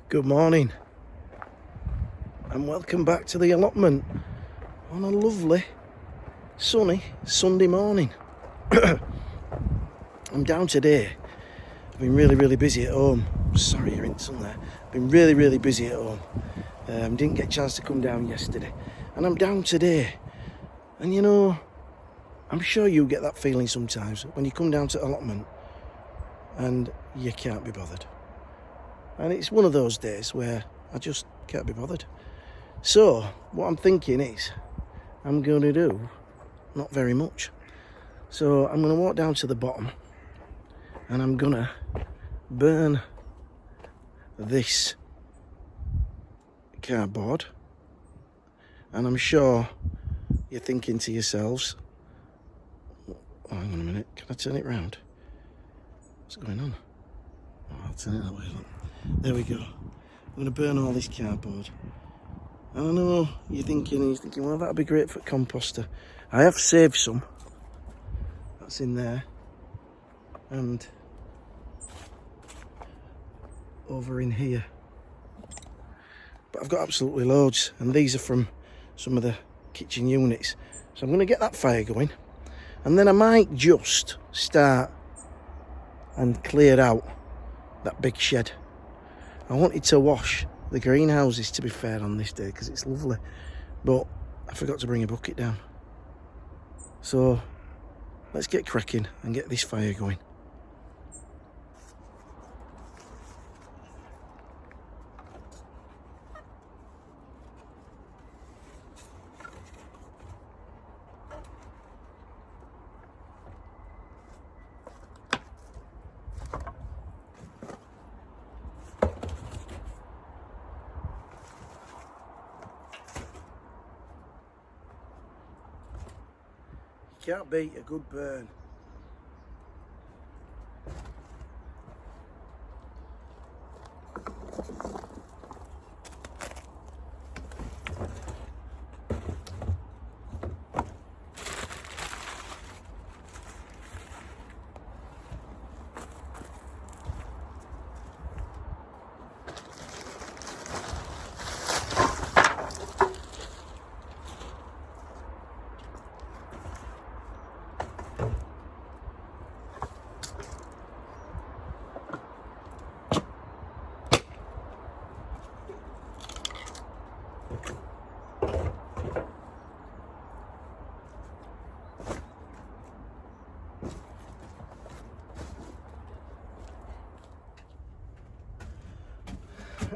Good morning and welcome back to the allotment on a lovely sunny Sunday morning. I'm down today. I've been really busy at home. Sorry you're in the sun there. I've been really busy at home. Didn't get a chance to come down yesterday and I'm down today. And you know, I'm sure you get that feeling sometimes when you come down to allotment and you can't be bothered. And it's one of those days where I just can't be bothered. So, what I'm thinking is, I'm going to do not very much. So, I'm going to walk down to the bottom and I'm going to burn this cardboard. And I'm sure you're thinking to yourselves, oh, hang on a minute, can I turn it round? What's going on? Oh, I'll turn it that way, look. There we go. I'm going to burn all this cardboard. And I know you're thinking, well, that'd be great for composter. I have saved some. That's in there. And over in here. But I've got absolutely loads. And these are from some of the kitchen units. So I'm going to get that fire going. And then I might just start and clear out that big shed. I wanted to wash the greenhouses, to be fair, on this day because it's lovely, but I forgot to bring a bucket down. So let's get cracking and get this fire going. Can't beat a good burn.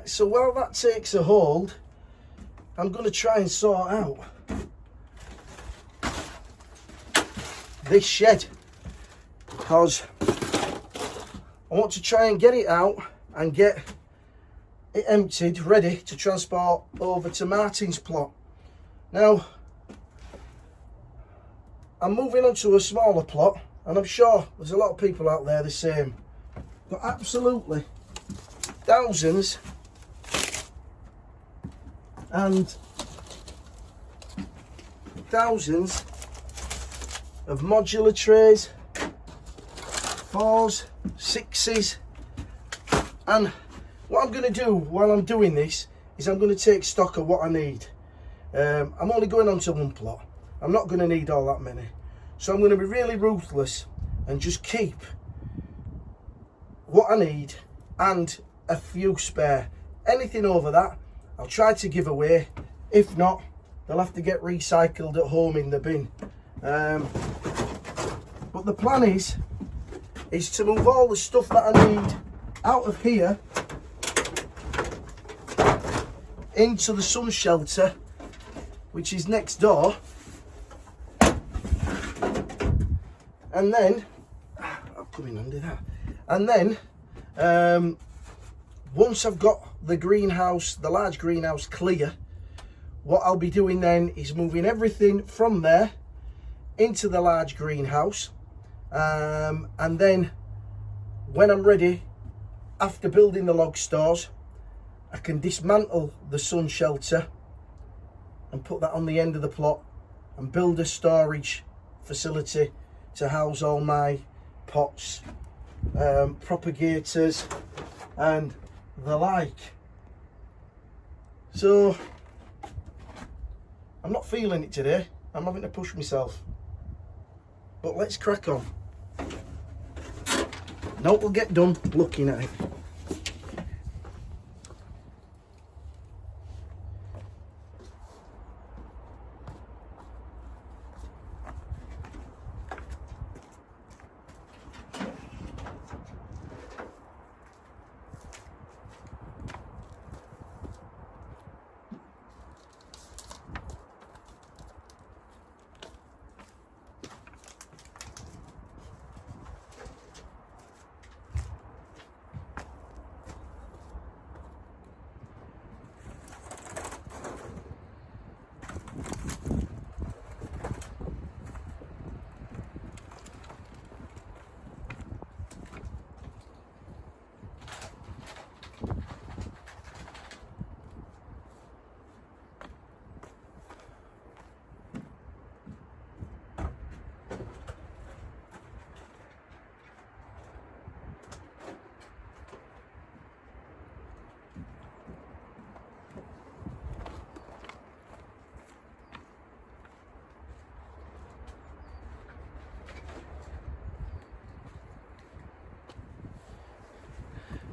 So while that takes a hold, I'm going to try and sort out this shed because I want to try and get it out and get it emptied, ready to transport over to Martin's plot. Now, I'm moving on to a smaller plot and I'm sure there's a lot of people out there the same. Got absolutely thousands and thousands of modular trays, 4s, 6s, and what I'm going to do while I'm doing this is I'm going to take stock of what I need. I'm only going on to one plot. I'm not going to need all that many, so I'm going to be really ruthless and just keep what I need and a few spare. Anything over that I'll try to give away. If not, they'll have to get recycled at home in the bin. But the plan is to move all the stuff that I need out of here into the sun shelter, which is next door. And then, I'll come in and do that. And then, once I've got the greenhouse, the large greenhouse clear, what I'll be doing then is moving everything from there into the large greenhouse. And then when I'm ready, after building the log stores, I can dismantle the sun shelter and put that on the end of the plot and build a storage facility to house all my pots, propagators and the like. So I'm not feeling it today. I'm having to push myself. But let's crack on. No, we'll get done looking at it.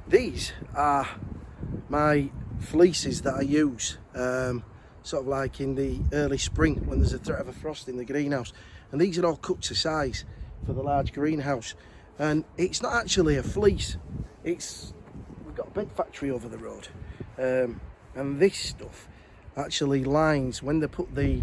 These are my fleeces that I use sort of like in the early spring when there's a threat of a frost in the greenhouse, and these are all cut to size for the large greenhouse. And it's not actually a fleece, we've got a bed factory over the road, and this stuff actually lines, when they put the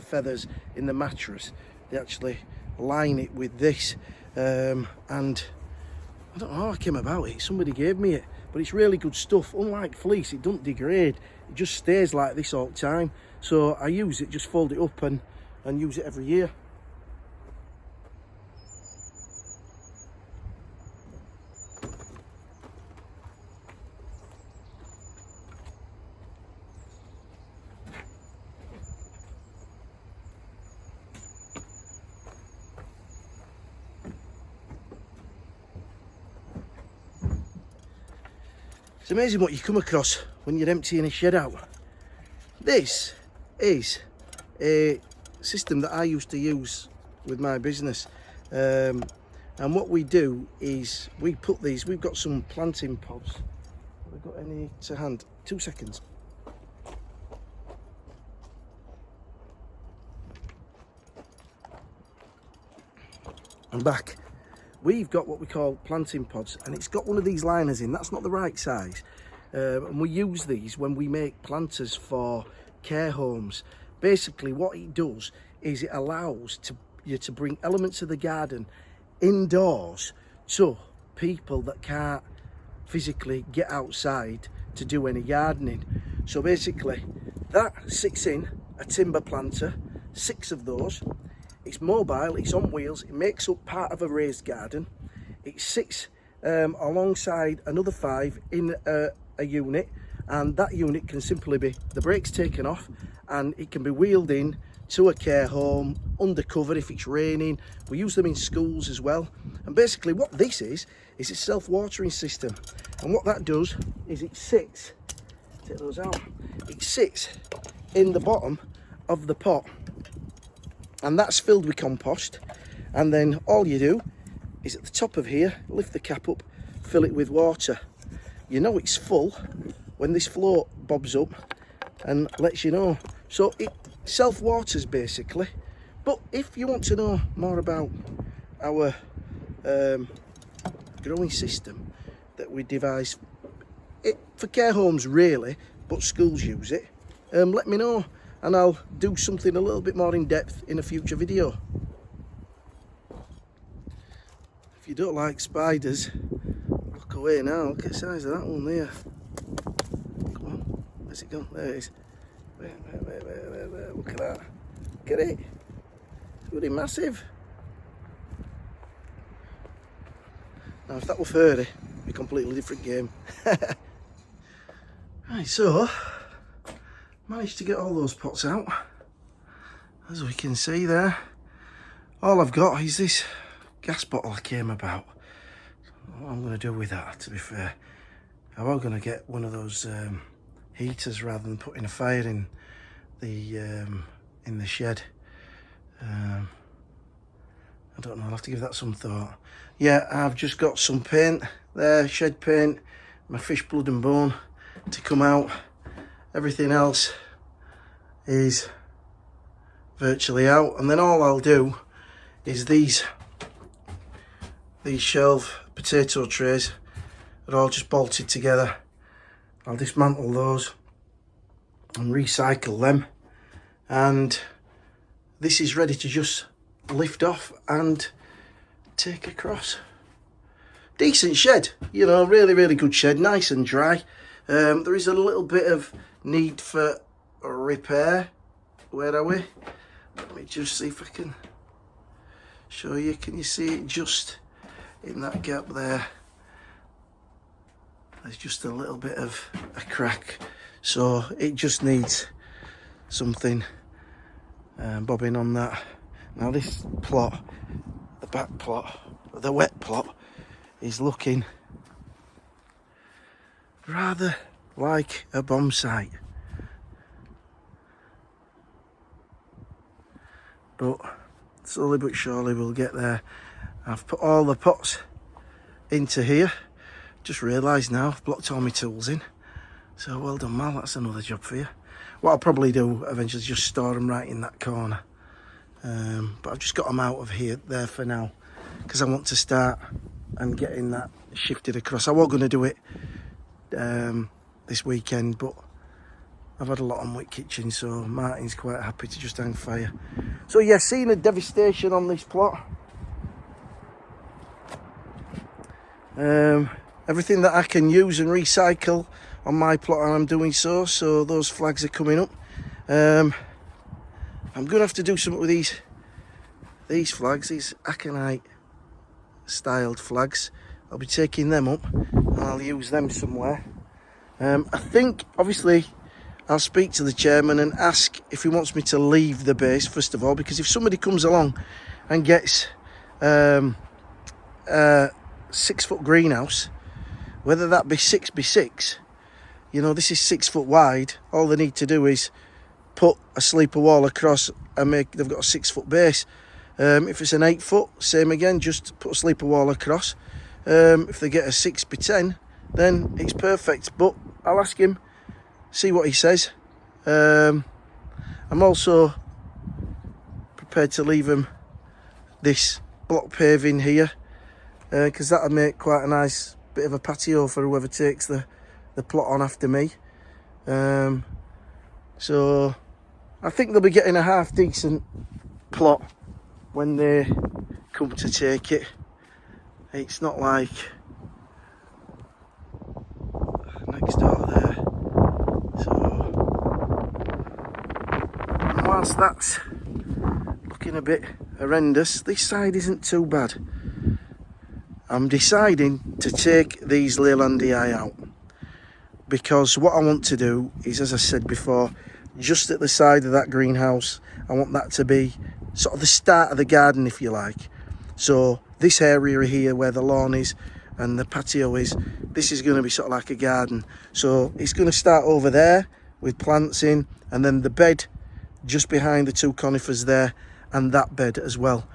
feathers in the mattress, they actually line it with this, and I don't know how I came about it. Somebody gave me it, but it's really good stuff. Unlike fleece, it doesn't degrade. It just stays like this all the time. So I use it, just fold it up and use it every year. It's amazing what you come across when you're emptying a shed out. This is a system that I used to use with my business. And what we do is we put these, we've got some planting pods. Have we got any to hand? 2 seconds. I'm back. We've got what we call planting pods, and it's got one of these liners in. That's not the right size, and we use these when we make planters for care homes. Basically what it does is it allows you to bring elements of the garden indoors to people that can't physically get outside to do any gardening. So basically that sits in a timber planter, 6 of those. It's mobile, it's on wheels, it makes up part of a raised garden. It sits alongside another 5 in a unit, and that unit can simply be, the brakes taken off, and it can be wheeled in to a care home, undercover if it's raining. We use them in schools as well. And basically what this is a self-watering system. And what that does is it sits, take those out, it sits in the bottom of the pot. And that's filled with compost, and then all you do is at the top of here, lift the cap up, fill it with water. You know it's full when this float bobs up and lets you know. So it self-waters basically. But if you want to know more about our growing system that we devised for care homes really, but schools use it, let me know, and I'll do something a little bit more in depth in a future video. If you don't like spiders, look away now. Look at the size of that one there. Come on, where's it gone? There it is. Wait. Look at that. Look at it. It's really massive. Now, if that were furry, it'd be a completely different game. Right, so managed to get all those pots out, as we can see there. All I've got is this gas bottle I came about. What I'm going to do with that, to be fair, I was going to get one of those heaters rather than putting a fire in the shed. I don't know, I'll have to give that some thought. Yeah, I've just got some paint there, shed paint, my fish blood and bone to come out. Everything else is virtually out, and then all I'll do is these shelf potato trays are all just bolted together. I'll dismantle those and recycle them, and this is ready to just lift off and take across. Decent shed, you know, really good shed, nice and dry. There is a little bit of need for repair. Where are we? Let me just see if I can show you. Can you see it just in that gap there? There's just a little bit of a crack, so it just needs something bobbing on that. Now this plot, the back plot, the wet plot, is looking rather like a bomb site, but slowly but surely we'll get there. I've put all the pots into here. Just realised now I've blocked all my tools in, so well done, Mal, that's another job for you. What I'll probably do eventually is just store them right in that corner, but I've just got them out of there for now because I want to start and getting that shifted across. I was going to do it this weekend, but I've had a lot on with kitchen, so Martin's quite happy to just hang fire. So yeah, seeing a devastation on this plot. Everything that I can use and recycle on my plot, I'm doing so those flags are coming up. I'm going to have to do something with these flags, these aconite styled flags. I'll be taking them up and I'll use them somewhere. I think, obviously, I'll speak to the chairman and ask if he wants me to leave the base, first of all, because if somebody comes along and gets a 6-foot greenhouse, whether that be 6x6, you know, this is 6 foot wide, all they need to do is put a sleeper wall across and they've got a 6 foot base. If it's an 8 foot, same again, just put a sleeper wall across. If they get a 6x10, then it's perfect, but I'll ask him, see what he says. I'm also prepared to leave him this block paving here, because that'll make quite a nice bit of a patio for whoever takes the plot on after me. So I think they'll be getting a half decent plot when they come to take it. It's not like next door there. So whilst that's looking a bit horrendous, this side isn't too bad. I'm deciding to take these Leylandii out because what I want to do is, as I said before, just at the side of that greenhouse, I want that to be sort of the start of the garden, if you like. So this area here where the lawn is and the patio is, this is going to be sort of like a garden. So it's going to start over there with plants in, and then the bed just behind the 2 conifers there, and that bed as well.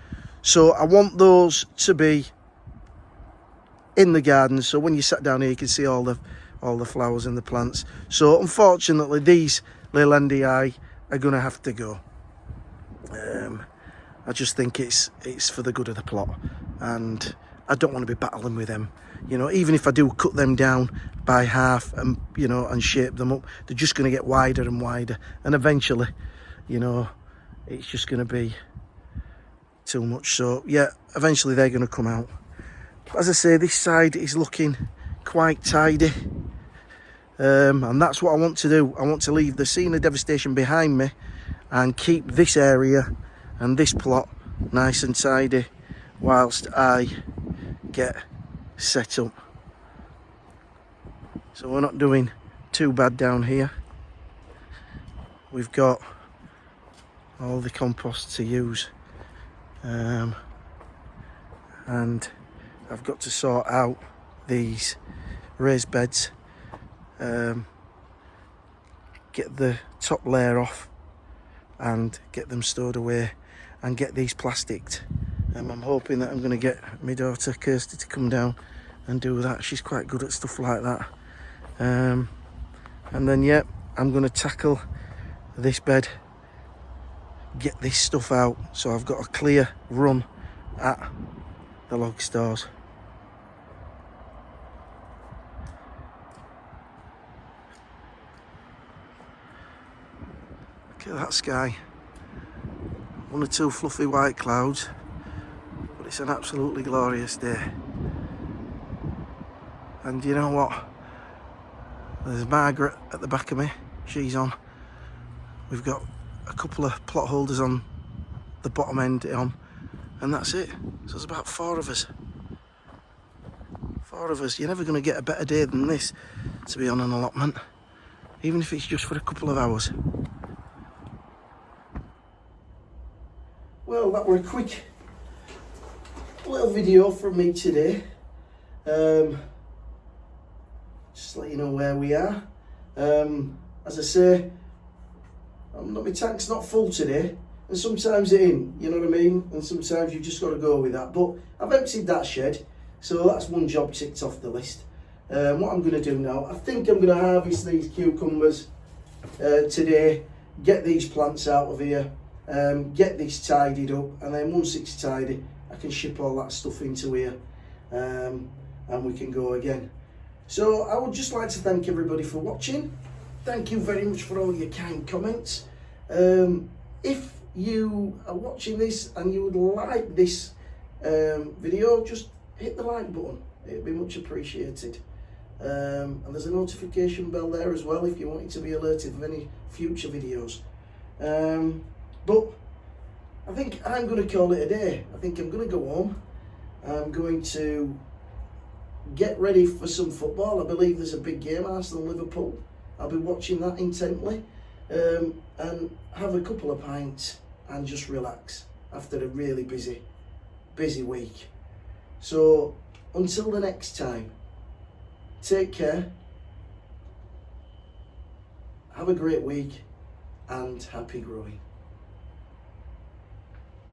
So I want those to be in the garden, so when you sat down here you can see all the flowers and the plants. So unfortunately these Leylandii are going to have to go. I just think it's for the good of the plot, and I don't want to be battling with them. You know, even if I do cut them down by half and, you know, and shape them up, they're just going to get wider and wider, and eventually, you know, it's just going to be too much. So yeah, eventually they're going to come out. As I say, this side is looking quite tidy, and that's what I want to do. I want to leave the scene of devastation behind me and keep this area and this plot nice and tidy whilst I get set up. So we're not doing too bad down here. We've got all the compost to use, and I've got to sort out these raised beds. get the top layer off and get them stored away and get these plasticked. I'm hoping that I'm going to get my daughter Kirsty to come down and do that. She's quite good at stuff like that. And then yeah, I'm going to tackle this bed, get this stuff out so I've got a clear run at the log stores. Look at that sky. One or two fluffy white clouds, but it's an absolutely glorious day. And you know what? There's Margaret at the back of me. She's on. We've got a couple of plot holders on the bottom end on, and that's it. So there's about 4 of us. 4 of us. You're never going to get a better day than this to be on an allotment, even if it's just for a couple of hours. Well, that were a quick little video from me today. Just to let you know where we are. As I say, my tank's not full today, and sometimes it ain't, you know what I mean? And sometimes you just got to go with that. But I've emptied that shed, so that's one job ticked off the list. What I'm going to do now, I think I'm going to harvest these cucumbers today, get these plants out of here, get this tidied up, and then once it's tidy, I can ship all that stuff into here, and we can go again. So I would just like to thank everybody for watching. Thank you very much for all your kind comments. If you are watching this and you would like this video, just hit the like button. It'd be much appreciated. And there's a notification bell there as well if you want it to be alerted of any future videos. But I think I'm going to call it a day. I think I'm going to go home. I'm going to get ready for some football. I believe there's a big game, Arsenal-Liverpool. I'll be watching that intently, and have a couple of pints and just relax after a really busy week. So until the next time, take care, have a great week, and happy growing.